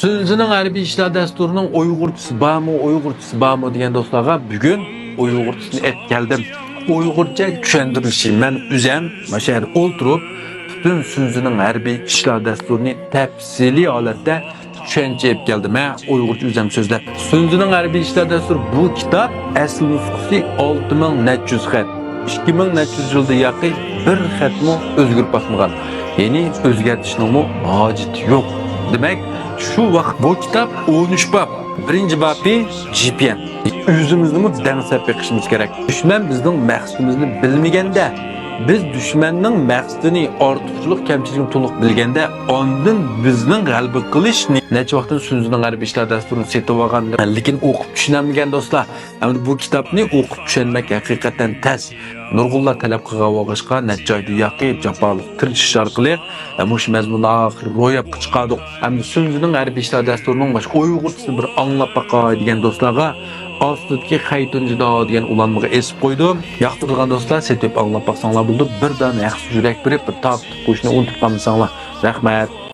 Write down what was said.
Sözünün harbiy ishlar dasturining Uyg'urchasi bormi degan do'stlarga bugun Uyg'urchasini aytib keldim. Uyg'urcha tushuntirilishi men o'zim mana shu yerda o'ltirib butun sözünün harbiy ishlar dasturini tafsiliy holatda tushuntirib keldim. Men Uyg'urcha o'zim so'zlab. Sözünün harbiy ishlar dasturi bu kitob asl nusxasi 6400 xat. 2400 yilda yaqin bir xatmi o'zgarib boqmagan. Ya'ni o'zgartirishning hojati yo'q. Demak, şu vaqt bu kitap 13 bab. Birinci babi GPN. Özümüzni dənsəb beqishimiz kerak. Düşmən bizning maqsadimizni bilmaganda, biz düşmənning maqsadini ortiqchilik kamchiligini to'liq bilganda, ondan bizning g'alaba qilishni necha vaqtdan Sünzünün harbiy ishlar dasturini setib olgan, lekin o'qib tushunamagan do'stlar. Endi bu kitobni o'qib tushunmak haqiqatan tez. Nurg'ullar talab qilgan o'qishga necha oyda yaqib jafoliq tirishish orqali mush mazmunni oxir ro'yobga chiqardik. Endi Sünzünün harbiy ishlar dasturining boshqa Uyg'urchasini bir anglab boqay degan do'stlarga ostidagi Xaytunjida degan ulanmaga esib qo'ydim. Yoqtirgan do'stlar setib anglab boqsanglar bo'ldi. Birdan yaxshi yurak berib bir topib qo'yishni unutib qolmasanglar. Rahmat.